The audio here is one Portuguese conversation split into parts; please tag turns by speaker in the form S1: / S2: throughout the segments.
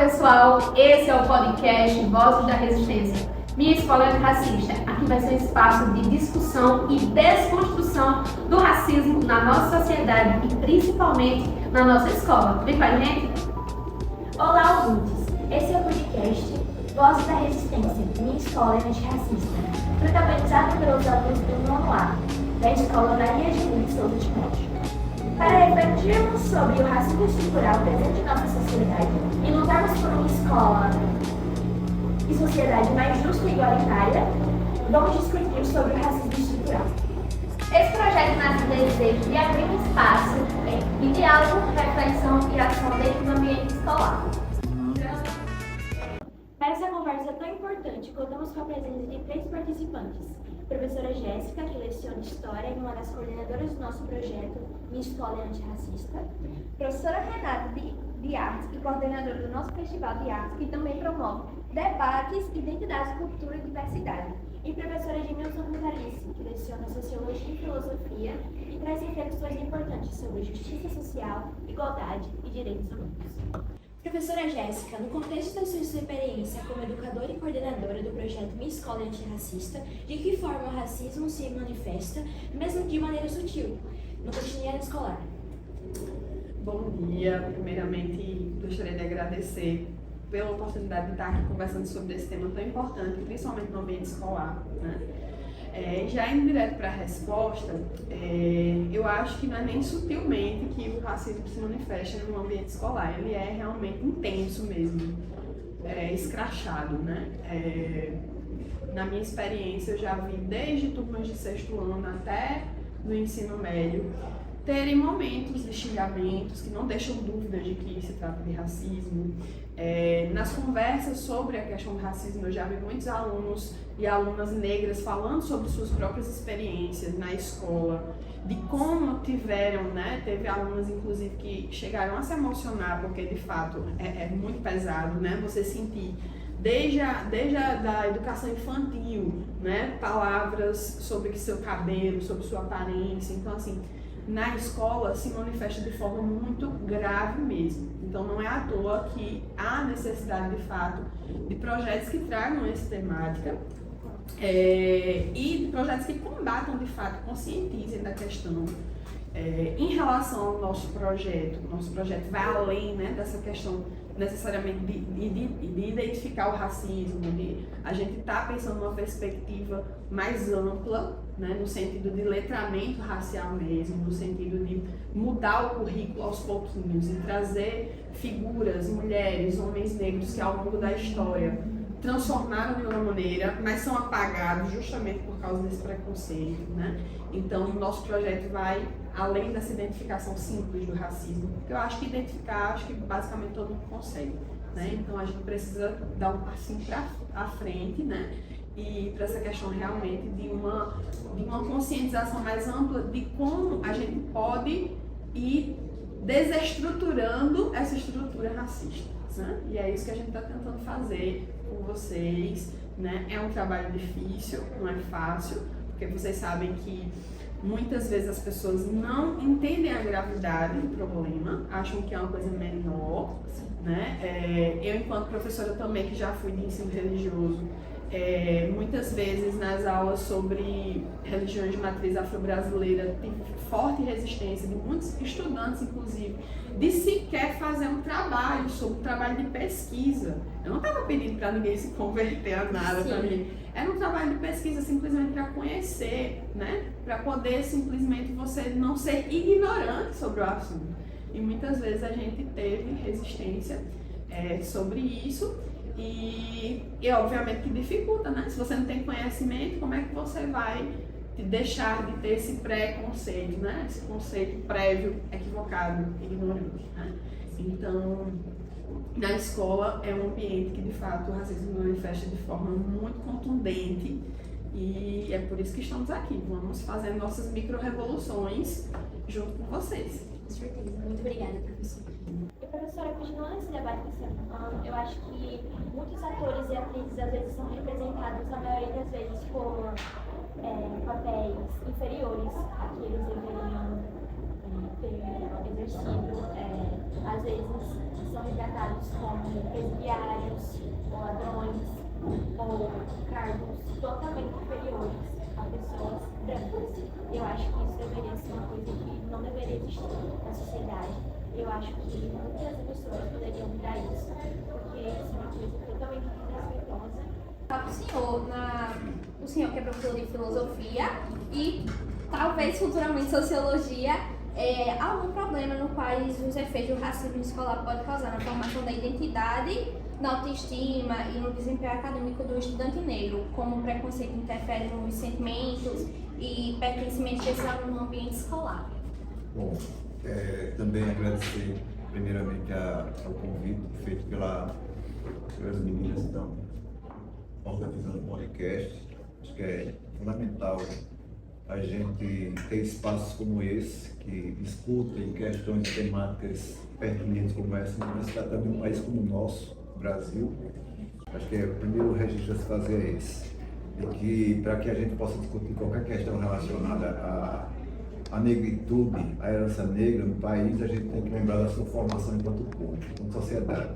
S1: pessoal, esse é o podcast Vozes da Resistência. Minha escola é antirracista. Aqui vai ser um espaço de discussão e desconstrução do racismo na nossa sociedade e principalmente na nossa escola. Vem com a gente?
S2: Olá, ouvintes! Esse é o podcast Vozes da Resistência, Minha Escola é Antirracista, protagonizado pelos alunos do nono A, da Escola Maria de Souza de Monte. Para refletirmos sobre o racismo estrutural presente em nossa sociedade e lutarmos por uma escola e sociedade mais justa e igualitária, vamos discutir sobre o racismo estrutural.
S3: Esse projeto nasce do desejo de abrir um espaço de diálogo, reflexão e ação dentro do ambiente escolar.
S2: Para essa conversa tão importante, contamos com a presença de 3 participantes. Professora Jéssica, que leciona História e uma das coordenadoras do nosso projeto Minha Escola é Antirracista. Professora Renata de Artes, que é coordenadora do nosso Festival de Artes, que também promove debates, identidade, cultura e diversidade. E professora Gemilson Rosalice, que leciona Sociologia e Filosofia e traz reflexões importantes sobre justiça social, igualdade e direitos humanos. Professora Jéssica, no contexto da sua experiência como educadora e coordenadora do projeto Minha Escola é Antirracista, de que forma o racismo se manifesta, mesmo de maneira sutil, no cotidiano escolar?
S4: Bom dia. Primeiramente, gostaria de agradecer pela oportunidade de estar aqui conversando sobre esse tema tão importante, principalmente no ambiente escolar, né? Já indo direto para a resposta, eu acho que não é nem sutilmente que o racismo se manifesta no ambiente escolar, ele é realmente intenso mesmo, escrachado, né? Na minha experiência, eu já vi desde turmas de 6º ano até no ensino médio, terem momentos de xingamentos que não deixam dúvidas de que se trata de racismo. Nas conversas sobre a questão do racismo, eu já vi muitos alunos e alunas negras falando sobre suas próprias experiências na escola, de como tiveram, né? Teve alunas, inclusive, que chegaram a se emocionar, porque, de fato, é muito pesado, né? Você sentir, desde a educação infantil, né? Palavras sobre seu cabelo, sobre sua aparência. Então, assim, na escola se manifesta de forma muito grave mesmo. Então não é à toa que há necessidade de fato de projetos que tragam essa temática e de projetos que combatam de fato, conscientizem da questão. Em relação ao nosso projeto vai além, né, dessa questão necessariamente de identificar o racismo, a gente está pensando numa perspectiva mais ampla, né, no sentido de letramento racial mesmo, no sentido de mudar o currículo aos pouquinhos e trazer figuras, mulheres, homens negros que ao longo da história transformaram de uma maneira, mas são apagados justamente por causa desse preconceito, né? Então, o nosso projeto vai além dessa identificação simples do racismo, porque eu acho que identificar, acho que basicamente todo mundo consegue, né? Então, a gente precisa dar um passinho para frente, né? E para essa questão realmente de uma conscientização mais ampla de como a gente pode ir desestruturando essa estrutura racista, né? E é isso que a gente está tentando fazer com vocês, né? É um trabalho difícil, não é fácil, porque vocês sabem que muitas vezes as pessoas não entendem a gravidade do problema, acham que é uma coisa menor, né? Eu, enquanto professora também, que já fui de ensino religioso, muitas vezes nas aulas sobre religiões de matriz afro-brasileira tive forte resistência de muitos estudantes, inclusive, de sequer fazer um trabalho sobre um trabalho de pesquisa. Eu não estava pedindo para ninguém se converter a nada para mim. Era um trabalho de pesquisa simplesmente para conhecer, né? Para poder simplesmente você não ser ignorante sobre o assunto. E muitas vezes a gente teve resistência sobre isso. E obviamente que dificulta, né? Se você não tem conhecimento, como é que você vai deixar de ter esse preconceito, né? Esse conceito prévio, equivocado, ignorante, né? Então, na escola é um ambiente que de fato o racismo manifesta de forma muito contundente e é por isso que estamos aqui. Vamos fazer nossas micro-revoluções junto com vocês.
S2: Com certeza. Muito obrigada, professora. E, professora, continuando esse debate que você está falando, eu acho que muitos atores e atrizes às vezes são representados, a maioria das vezes, por papéis inferiores a que eles deveriam ter exercido. Às vezes são retratados como ou cargos totalmente inferiores a pessoas brancas. Eu acho que isso deveria ser uma coisa que não deveria existir na sociedade. Eu acho que muitas pessoas poderiam mudar isso, porque isso é uma coisa totalmente desrespeitosa.
S3: O senhor que é professor de filosofia e talvez futuramente sociologia, algum problema no qual os efeitos do racismo escolar pode causar na formação da identidade, na autoestima e no desempenho acadêmico do estudante negro, como o preconceito interfere nos sentimentos e pertencimento desse aluno no ambiente escolar.
S5: Bom, também agradecer primeiramente ao convite feito pelas meninas que estão organizando o podcast. Acho que é fundamental a gente ter espaços como esse, que discutem questões temáticas pertinentes como essa, mas também um país como o nosso, Brasil. Acho que o primeiro registro a se fazer é esse. E que, para que a gente possa discutir qualquer questão relacionada à negritude, à herança negra no país, a gente tem que lembrar da sua formação enquanto povo, enquanto sociedade.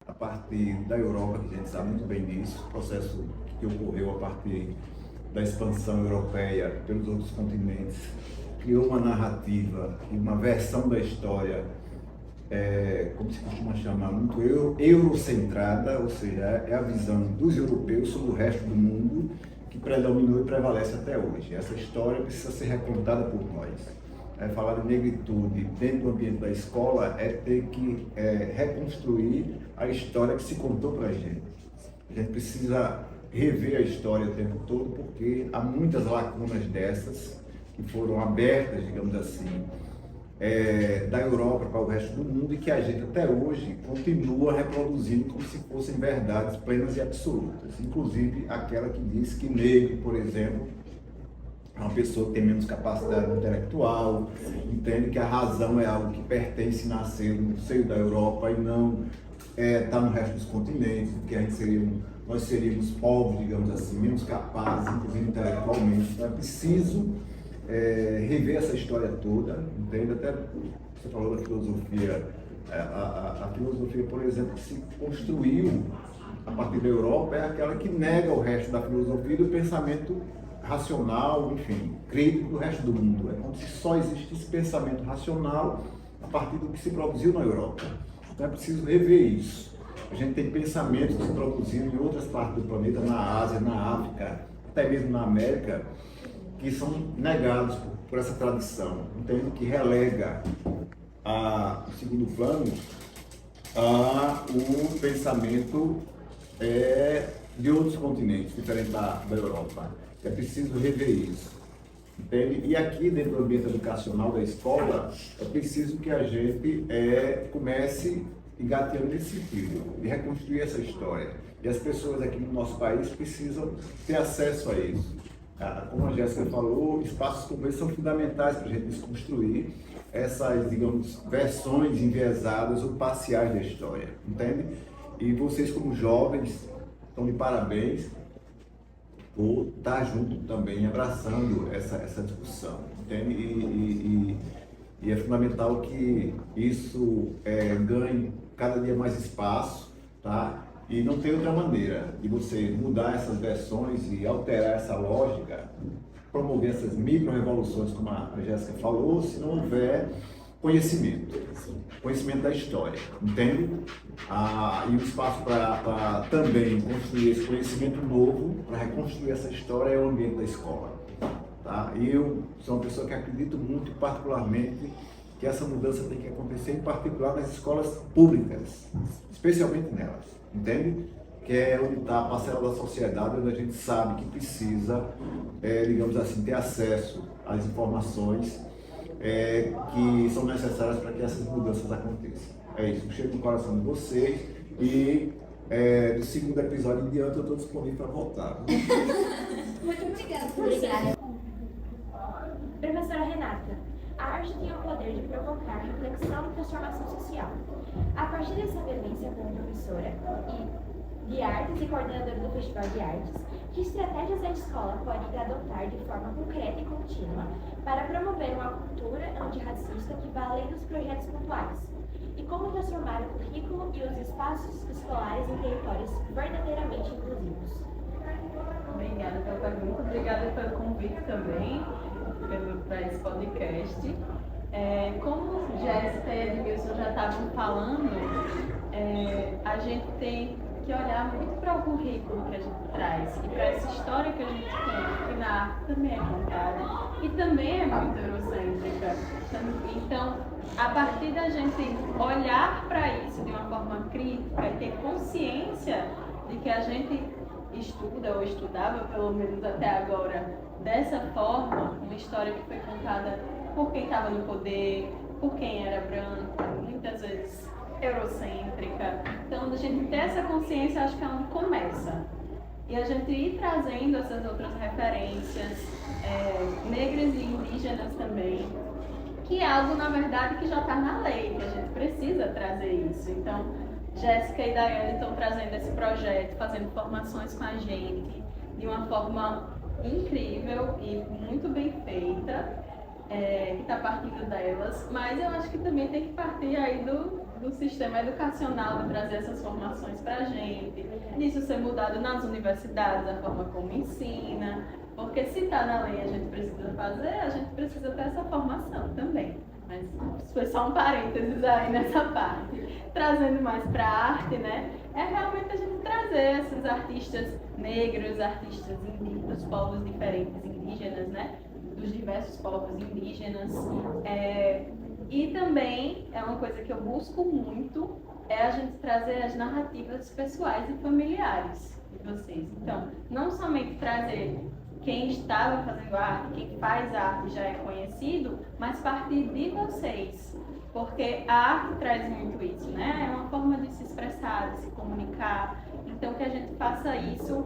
S5: A partir da Europa, que a gente sabe muito bem disso, o processo que ocorreu a partir da expansão europeia pelos outros continentes, criou uma narrativa e uma versão da história, como se costuma chamar, muito eurocentrada, ou seja, é a visão dos europeus sobre o resto do mundo que predominou e prevalece até hoje. Essa história precisa ser recontada por nós. Falar de negritude dentro do ambiente da escola é ter que reconstruir a história que se contou para a gente. A gente precisa rever a história o tempo todo, porque há muitas lacunas dessas que foram abertas, digamos assim, da Europa para o resto do mundo e que a gente até hoje continua reproduzindo como se fossem verdades plenas e absolutas. Inclusive aquela que diz que negro, por exemplo, é uma pessoa que tem menos capacidade intelectual, entende que a razão é algo que pertence e nasceu no seio da Europa e não está no resto dos continentes, que nós seríamos povos, digamos assim, menos capazes, inclusive intelectualmente. Então é preciso rever essa história toda, entende? Até você falou da filosofia, a filosofia, por exemplo, que se construiu a partir da Europa é aquela que nega o resto da filosofia e do pensamento racional, enfim, crítico do resto do mundo. É como se só existisse pensamento racional a partir do que se produziu na Europa. Então é preciso rever isso. A gente tem pensamentos que se produziram em outras partes do planeta, na Ásia, na África, até mesmo na América, que são negados por essa tradição, entende? Que relega o segundo plano o pensamento de outros continentes, diferente da Europa. É preciso rever isso, entende? E aqui, dentro do ambiente educacional da escola, é preciso que a gente comece engateando nesse sentido, de reconstruir essa história. E as pessoas aqui no nosso país precisam ter acesso a isso. Como a Jéssica falou, espaços como esse são fundamentais para a gente desconstruir essas, digamos, versões enviesadas ou parciais da história, entende? E vocês, como jovens, estão de parabéns por estar junto também, abraçando essa discussão, entende? E é fundamental que isso ganhe cada dia mais espaço, tá? E não tem outra maneira de você mudar essas versões e alterar essa lógica, promover essas micro-revoluções, como a Jéssica falou, se não houver conhecimento da história, entende? E o espaço para também construir esse conhecimento novo, para reconstruir essa história, é o ambiente da escola. Tá? E eu sou uma pessoa que acredito muito, particularmente, que essa mudança tem que acontecer, em particular nas escolas públicas, especialmente nelas, entende? Que é onde está a parcela da sociedade, onde a gente sabe que precisa, digamos assim, ter acesso às informações que são necessárias para que essas mudanças aconteçam. É isso, chego no coração de vocês e do segundo episódio em diante eu estou disponível para voltar.
S3: Muito obrigada.
S2: Professora Renata, a arte tem o poder de provocar reflexão e transformação social. A partir dessa vivência como professora de artes e coordenadora do Festival de Artes, que estratégias a escola pode adotar de forma concreta e contínua para promover uma cultura antirracista que vá além dos projetos pontuais? E como transformar o currículo e os espaços escolares em territórios verdadeiramente inclusivos?
S6: Obrigada pela pergunta, obrigada pelo convite também para esse podcast. Como Jéssica e Edmilson já estavam falando, a gente tem que olhar muito para o currículo que a gente traz e para essa história que a gente tem, que na arte também é contada e também é muito eurocêntrica. Então, a partir da gente olhar para isso de uma forma crítica e ter consciência de que a gente estuda ou estudava, pelo menos até agora, dessa forma, uma história que foi contada por quem estava no poder, por quem era branco, muitas vezes eurocêntrica. Então, a gente ter essa consciência, acho que é onde começa. E a gente ir trazendo essas outras referências, negras e indígenas também, que é algo, na verdade, que já está na lei, que a gente precisa trazer isso. Então, Jéssica e Daiane estão trazendo esse projeto, fazendo formações com a gente, de uma forma incrível e muito bem feita, que está partindo delas, mas eu acho que também tem que partir aí do sistema educacional de trazer essas formações para a gente, disso ser mudado nas universidades, a forma como ensina, porque se está na lei e a gente precisa fazer, a gente precisa ter essa formação também. Mas foi só um parênteses aí nessa parte. Trazendo mais para a arte, né? É realmente a gente trazer esses artistas negros, artistas dos povos diferentes indígenas, né? Dos diversos povos indígenas. E também é uma coisa que eu busco muito, é a gente trazer as narrativas pessoais e familiares de vocês. Então, não somente trazer quem estava fazendo arte, quem faz arte já é conhecido, mas partir de vocês, porque a arte traz muito isso, né? É uma forma de se expressar, de se comunicar, então que a gente faça isso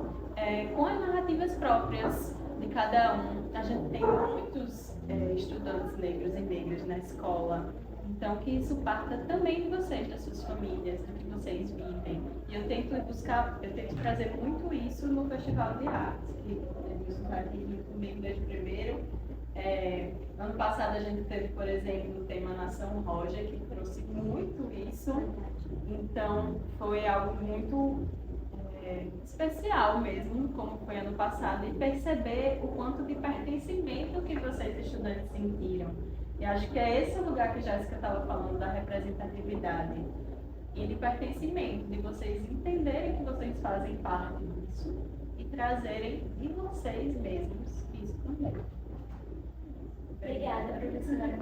S6: com as narrativas próprias de cada um. A gente tem muitos estudantes negros e negras na escola, então que isso parta também de vocês, das suas famílias, do que vocês vivem. E eu tento trazer muito isso no Festival de Artes, que está aqui comigo desde o primeiro. Ano passado a gente teve, por exemplo, o tema Nação Roja, que trouxe muito isso, então foi algo muito especial mesmo, como foi ano passado, e perceber o quanto de pertencimento que vocês estudantes sentiram. E acho que é esse o lugar que Jéssica estava falando da representatividade e de pertencimento, de vocês entenderem que vocês fazem parte disso e trazerem de vocês mesmos isso também.
S2: Obrigada, professora.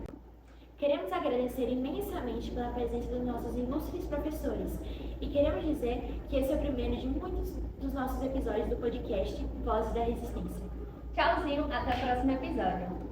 S2: Queremos agradecer imensamente pela presença dos nossos ilustres professores e queremos dizer que esse é o primeiro de muitos dos nossos episódios do podcast Vozes da Resistência.
S1: Tchauzinho, até o próximo episódio.